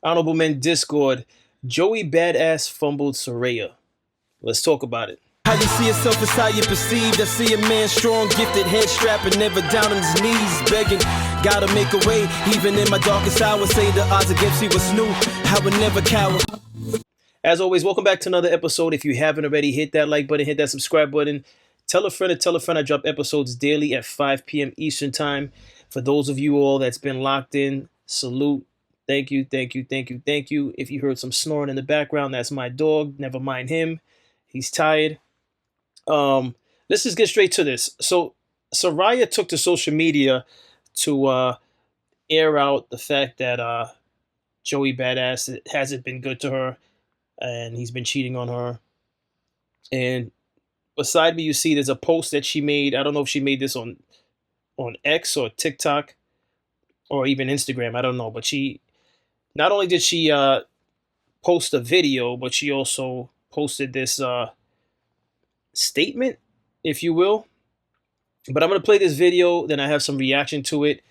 Honorable Men Discord. Joey Badass fumbled Serayah. Let's talk about it. How you see yourself is how you perceived. I see a man strong, gifted, head strapping, never down on his knees, begging. Gotta make a way, even in my darkest hour. Say the odds against me was new. I would never cower. As always, welcome back to another episode. If you haven't already, hit that like button, hit that subscribe button. Tell a friend to tell a friend. I drop episodes daily at 5 p.m. Eastern Time. For those of you all that's been locked in, salute. Thank you, thank you, thank you, thank you. If you heard some snoring in the background, that's my dog. Never mind him. He's tired. Let's just get straight to this. So, Serayah took to social media to air out the fact that Joey Badass hasn't been good to her and he's been cheating on her. And beside me, you see there's a post that she made. I don't know if she made this on X or TikTok or even Instagram. I don't know, but she not only did she post a video, but she also posted this statement, if you will. But I'm gonna play this video, then I have some reaction to it.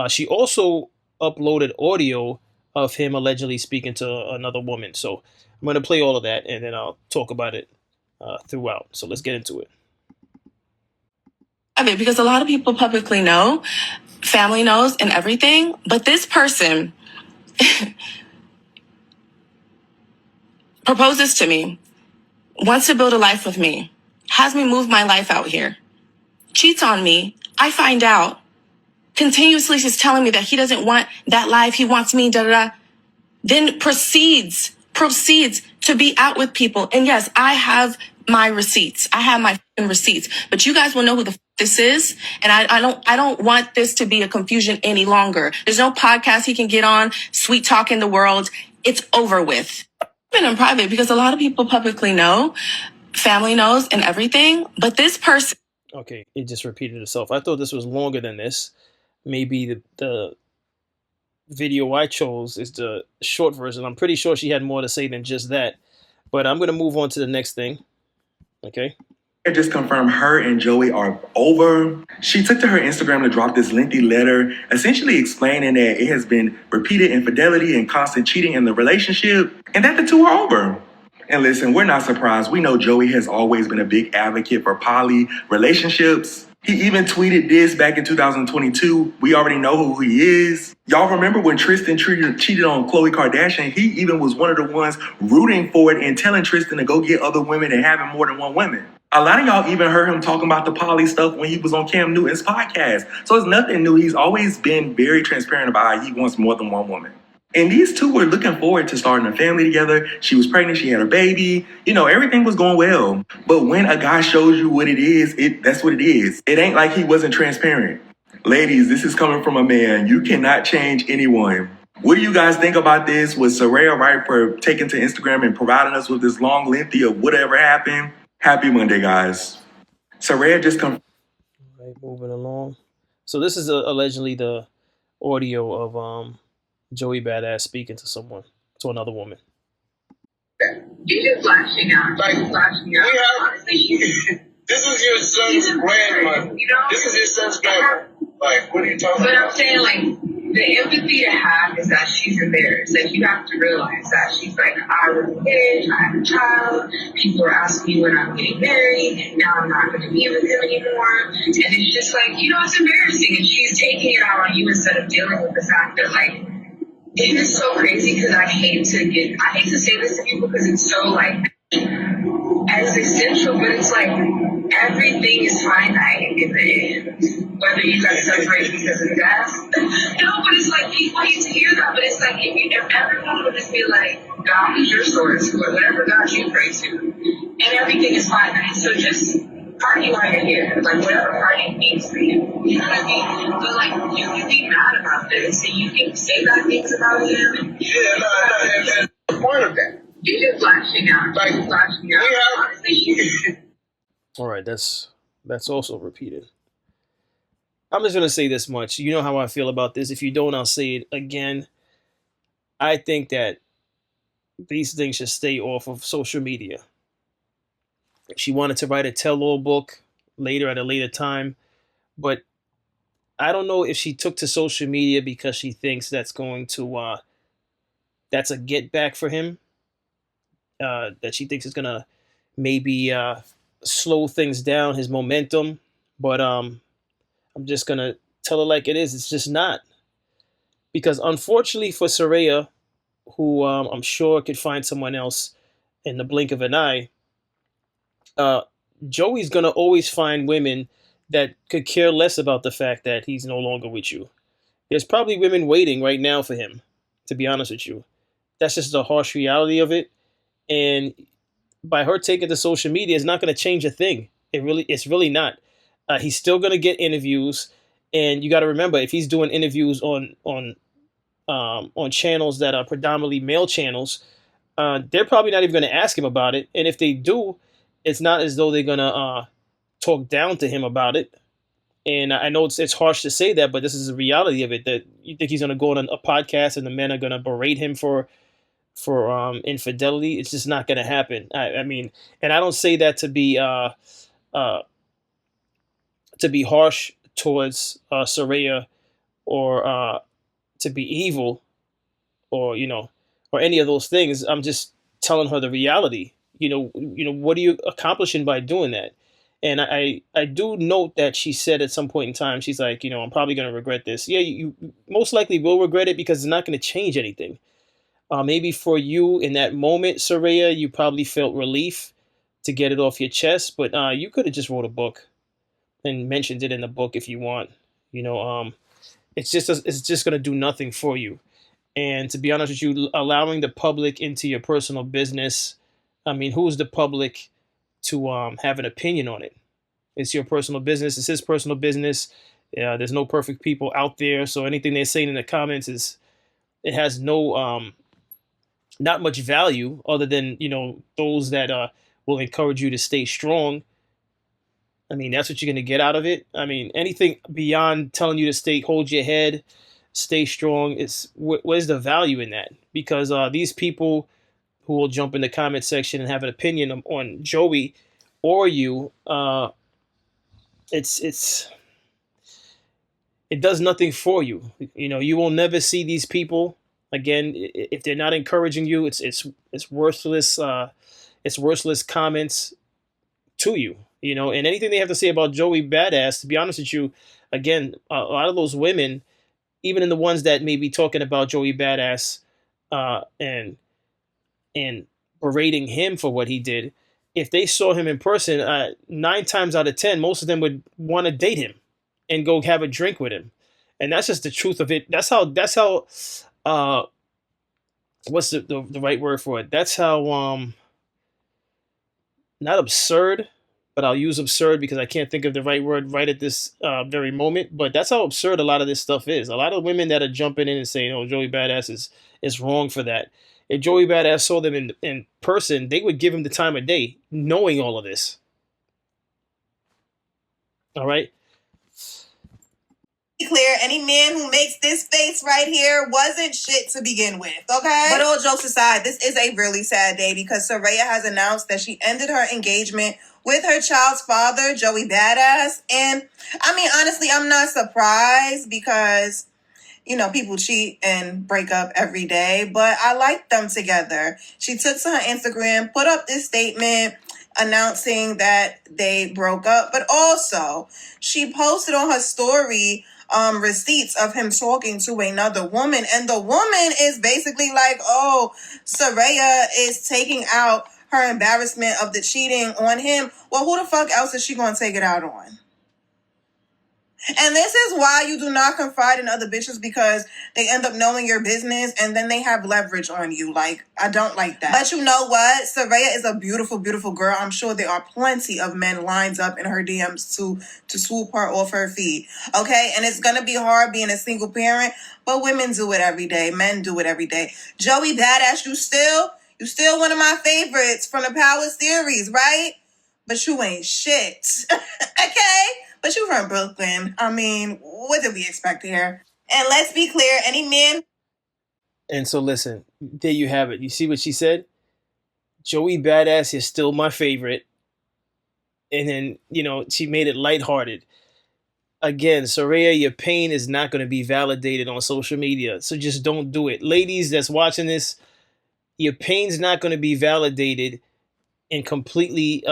She also uploaded audio of him allegedly speaking to another woman. So I'm gonna play all of that, and then I'll talk about it throughout. So let's get into it. Of it, because a lot of people publicly know, family knows, and everything. But this person proposes to me, wants to build a life with me, has me move my life out here, cheats on me. I find out. Continuously, she's telling me that he doesn't want that life. He wants me, da da da. Then proceeds to be out with people. And yes, I have my receipts. I have my receipts. But you guys will know who the this is. And I don't want this to be a confusion any longer. There's no podcast he can get on, sweet talk in the world. It's over with. Been in private because a lot of people publicly know, family knows, and everything. But this person. Okay, it just repeated itself. I thought this was longer than this. Maybe the video I chose is the short version. I'm pretty sure she had more to say than just that. But I'm going to move on to the next thing. Okay. It just confirmed her and Joey are over. She took to her Instagram to drop this lengthy letter, essentially explaining that it has been repeated infidelity and constant cheating in the relationship, and that the two are over. And listen, we're not surprised. We know Joey has always been a big advocate for poly relationships. He even tweeted this back in 2022. We already know who he is. Y'all remember when Tristan cheated on Khloe Kardashian? He even was one of the ones rooting for it and telling Tristan to go get other women and having more than one woman. A lot of y'all even heard him talking about the poly stuff when he was on Cam Newton's podcast. So it's nothing new. He's always been very transparent about how he wants more than one woman. And these two were looking forward to starting a family together. She was pregnant. She had a baby. You know, everything was going well. But when a guy shows you what it is, that's what it is. It ain't like he wasn't transparent. Ladies, this is coming from a man. You cannot change anyone. What do you guys think about this? Was Serayah right for taking to Instagram and providing us with this long lengthy of whatever happened? Happy Monday, guys. Serayah just come. Right, moving along. So this is allegedly the audio of Joey Badass speaking to another woman. You're just flashing out. Like, flashing out. Honestly, this is your son's grandmother. You know? This is your son's grandmother. Like, what are you talking But about? I'm saying, like, the empathy to have is that she's embarrassed. Like, you have to realize that she's like, I was engaged, I have a child, people are asking me when I'm getting married, now I'm not going to be with him anymore. And it's just like, you know, it's embarrassing. And she's taking it out on you instead of dealing with the fact that, like, it is so crazy because I hate to say this to people because it's so, like, existential, but it's like, everything is finite in the end. Whether you got separate because of death. No, but it's like, people hate to hear that, but it's like, if everyone would just be like, God is your source, whatever God you pray to, and everything is finite. So just party while you're here, like whatever party means for you. You know what I mean? But like, you can be mad about this, and you can say bad things about him. Yeah, no, that's the point of that. You're just flashing out. Like, flashing out. Honestly. All right, that's also repeated. I'm just gonna say this much. You know how I feel about this. If you don't, I'll say it again. I think that these things should stay off of social media. She wanted to write a tell-all book later at a later time, but I don't know if she took to social media because she thinks that's going to that's a get back for him. That she thinks is gonna maybe slow things down, his momentum. But I'm just gonna tell her like it is. It's just not, because unfortunately for Serayah, who I'm sure could find someone else in the blink of an eye, uh, Joey's gonna always find women that could care less about the fact that he's no longer with you. There's probably women waiting right now for him, to be honest with you. That's just the harsh reality of it. And by her taking to social media, it's not going to change a thing. It's really not. He's still going to get interviews, and you got to remember, if he's doing interviews on channels that are predominantly male channels, they're probably not even going to ask him about it. And if they do, it's not as though they're going to talk down to him about it. And I know it's harsh to say that, but this is the reality of it. That you think he's going to go on a podcast and the men are going to berate him for infidelity? It's just not going to happen. I mean, and I don't say that to be harsh towards Serayah, or to be evil, or or any of those things. I'm just telling her the reality. What are you accomplishing by doing that? And I do note that she said at some point in time, she's like, I'm probably going to regret this. Yeah, you most likely will regret it, because it's not going to change anything. Maybe for you in that moment, Serayah, you probably felt relief to get it off your chest, but you could have just wrote a book and mentioned it in the book if you want. It's just going to do nothing for you. And to be honest with you, allowing the public into your personal business, I mean, who's the public to have an opinion on it? It's your personal business. It's his personal business. There's no perfect people out there, so anything they're saying in the comments it has no not much value, other than those that will encourage you to stay strong. I mean, that's what you're going to get out of it. I mean, anything beyond telling you to hold your head, stay strong, where's the value in that? Because these people who will jump in the comment section and have an opinion on Joey or you, it does nothing for you. You will never see these people again if they're not encouraging you. It's worthless. It's worthless comments to you. And anything they have to say about Joey Badass, to be honest with you, again, a lot of those women, even in the ones that may be talking about Joey Badass, and berating him for what he did, if they saw him in person, 9 times out of 10, most of them would want to date him and go have a drink with him. And that's just the truth of it. That's how what's the right word for it? That's how not absurd, but I'll use absurd because I can't think of the right word right at this very moment. But that's how absurd a lot of this stuff is. A lot of women that are jumping in and saying, "Oh, Joey Badass is wrong for that." If Joey Badass saw them in person, they would give him the time of day, knowing all of this. All right. Clear, any man who makes this face right here wasn't shit to begin with, okay? But all jokes aside, this is a really sad day because Serayah has announced that she ended her engagement with her child's father, Joey Badass. And I mean, honestly, I'm not surprised because people cheat and break up every day, but I like them together. She took to her Instagram, put up this statement announcing that they broke up, but also she posted on her story receipts of him talking to another woman, and the woman is basically like, oh, Serayah is taking out her embarrassment of the cheating on him. Well, who the fuck else is she gonna take it out on? And this is why you do not confide in other bitches, because they end up knowing your business and then they have leverage on you. Like, I don't like that. But you know what? Serayah is a beautiful, beautiful girl. I'm sure there are plenty of men lined up in her DMs to swoop her off her feet. Okay? And it's going to be hard being a single parent, but women do it every day. Men do it every day. Joey Badass, you still one of my favorites from the Power series, right? But you ain't shit. Okay? But you from Brooklyn. I mean, what did we expect here? And let's be clear, any man... And so listen, there you have it. You see what she said? Joey Badass is still my favorite. And then, she made it lighthearted. again, Serayah, your pain is not going to be validated on social media. So just don't do it. Ladies that's watching this, your pain's not going to be validated and completely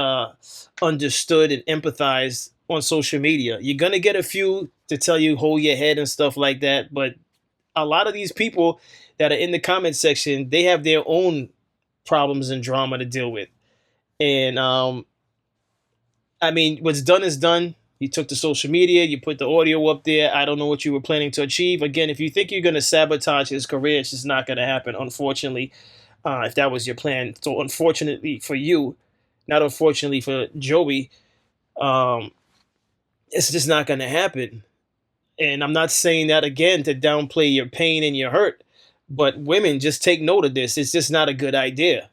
understood and empathized on social media. You're going to get a few to tell you hold your head and stuff like that. But a lot of these people that are in the comment section, they have their own problems and drama to deal with. And I mean, what's done is done. You took to social media, you put the audio up there. I don't know what you were planning to achieve. Again, if you think you're going to sabotage his career, it's just not going to happen, unfortunately, if that was your plan. So, unfortunately for you, not unfortunately for Joey, it's just not going to happen. And I'm not saying that, again, to downplay your pain and your hurt, but women, just take note of this. It's just not a good idea.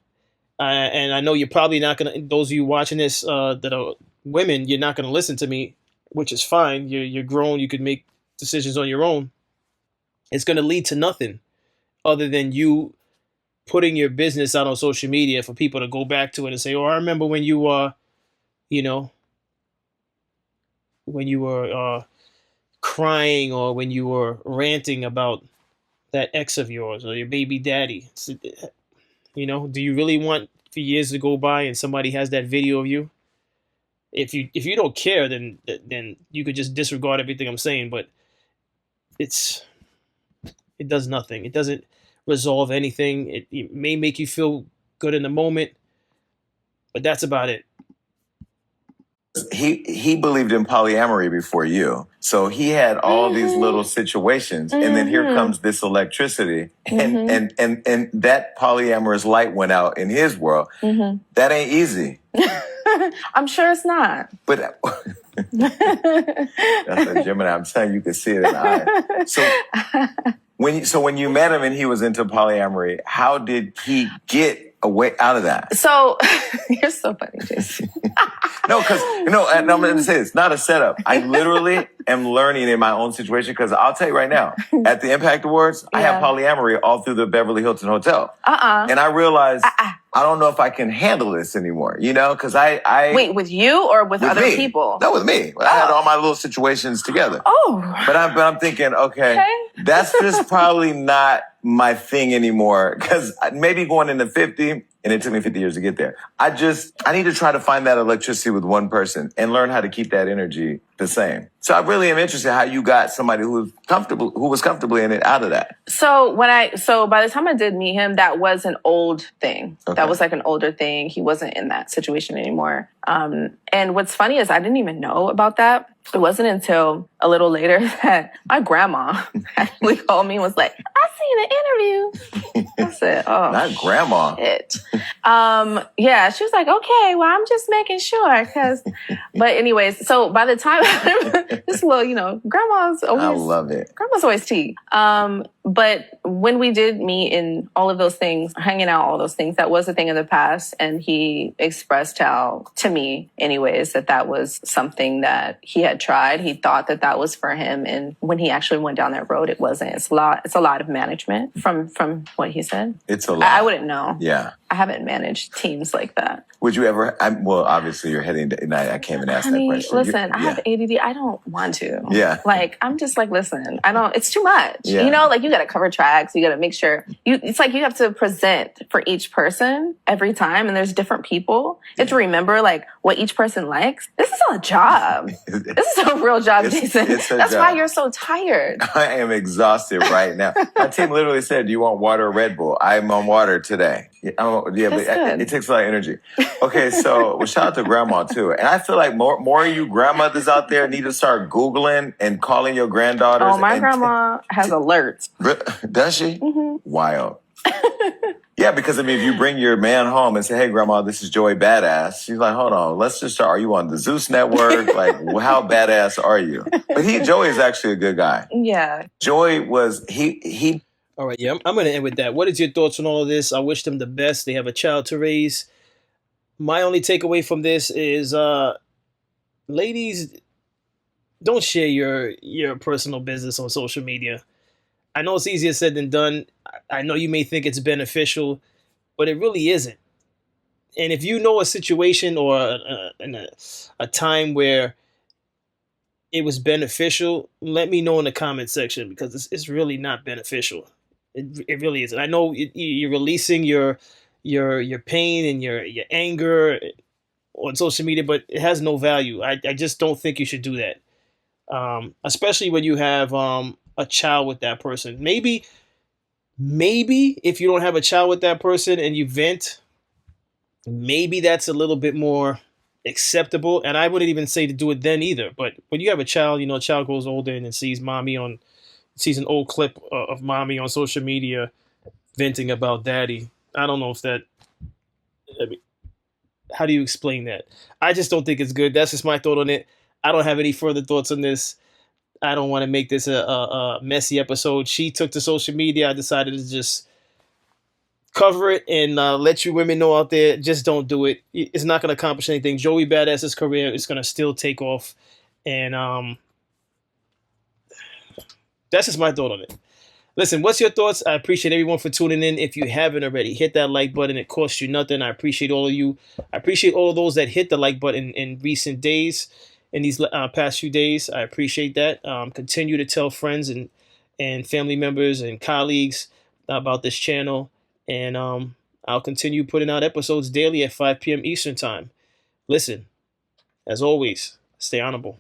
And I know you're probably not going to, those of you watching this that are women, you're not going to listen to me, which is fine. You're grown. You can make decisions on your own. It's going to lead to nothing other than you putting your business out on social media for people to go back to it and say, oh, I remember when you when you were crying, or when you were ranting about that ex of yours or your baby daddy. Do you really want for years to go by and somebody has that video of you? If you don't care, then you could just disregard everything I'm saying. But it does nothing. It doesn't resolve anything. It may make you feel good in the moment, but that's about it. He believed in polyamory before you. So he had all these little situations, and then here comes this electricity, and that polyamorous light went out in his world. That ain't easy. I'm sure it's not. But that's a Gemini. I'm telling you, can see it in the eye. So when you met him and he was into polyamory, how did he get away out of that? So you're so funny, Jason. No, because and I'm going to say it's not a setup. I literally am learning in my own situation, because I'll tell you right now, at the Impact Awards, I have polyamory all through the Beverly Hilton Hotel. And I realized I don't know if I can handle this anymore, because I Wait, with you or with other people? No, with me. I had all my little situations together. But I'm thinking, okay, that's just probably not my thing anymore, because maybe going into 50, and it took me 50 years to get there. I need to try to find that electricity with one person and learn how to keep that energy the same. So I really am interested how you got somebody who was comfortably in it out of that. So by the time I did meet him, that was an old thing. Okay. That was like an older thing. He wasn't in that situation anymore. And what's funny is I didn't even know about that. It wasn't until a little later that my grandma actually called me and was like, I seen an interview. I said, oh, not grandma. Shit. Yeah, she was like, okay, well, I'm just making sure. But anyways, so by the time, this little, grandma's always. I love it. Grandma's always tea. But when we did meet in all of those things, hanging out, all those things, that was a thing of the past. And he expressed how, to me anyways, that was something that he had tried. He thought that was for him. And when he actually went down that road, it wasn't. It's a lot of management from what he said. It's a lot. I wouldn't know. Yeah. I haven't managed teams like that. Would you ever? Well, obviously you're heading. I can't even ask that question. Listen, I have ADD. I don't want to. Yeah. I'm just listen. I don't. It's too much. Yeah. You got to cover tracks. You got to make sure It's like you have to present for each person every time, and there's different people. You have to remember what each person likes. This is a job. This is a real job, Jason. That's why you're so tired. I am exhausted right now. My team literally said, "Do you want water or Red Bull?" I'm on water today. But it takes a lot of energy. Okay, so shout out to grandma too. And I feel like more of you grandmothers out there need to start Googling and calling your granddaughters. Oh, my grandma has alerts. Does she? Mm-hmm. Wild. Yeah, because if you bring your man home and say, "Hey, grandma, this is Joey Badass," she's like, "Hold on, let's just start. Are you on the Zeus Network? How badass are you?" But Joey is actually a good guy. Yeah. Joey was he. All right, yeah, I'm going to end with that. What is your thoughts on all of this? I wish them the best. They have a child to raise. My only takeaway from this is, ladies, don't share your personal business on social media. I know it's easier said than done. I know you may think it's beneficial, but it really isn't. And if you know a situation or a time where it was beneficial, let me know in the comment section, because it's really not beneficial. It really isn't. I know you're releasing your pain and your anger on social media, but it has no value. I just don't think you should do that. Especially when you have a child with that person. Maybe if you don't have a child with that person and you vent, maybe that's a little bit more acceptable. And I wouldn't even say to do it then either. But when you have a child, a child grows older and then sees an old clip of mommy on social media venting about daddy. I don't know if that. I mean, how do you explain that? I just don't think it's good. That's just my thought on it. I don't have any further thoughts on this. I don't want to make this a messy episode. She took to social media. I decided to just cover it and let you women know out there, just don't do it. It's not going to accomplish anything. Joey Badass's career is going to still take off. And that's just my thought on it. Listen, what's your thoughts? I appreciate everyone for tuning in. If you haven't already, hit that like button. It costs you nothing. I appreciate all of you. I appreciate all of those that hit the like button in recent days, in these past few days. I appreciate that. Continue to tell friends and family members and colleagues about this channel. And I'll continue putting out episodes daily at 5 p.m. Eastern Time. Listen, as always, stay honorable.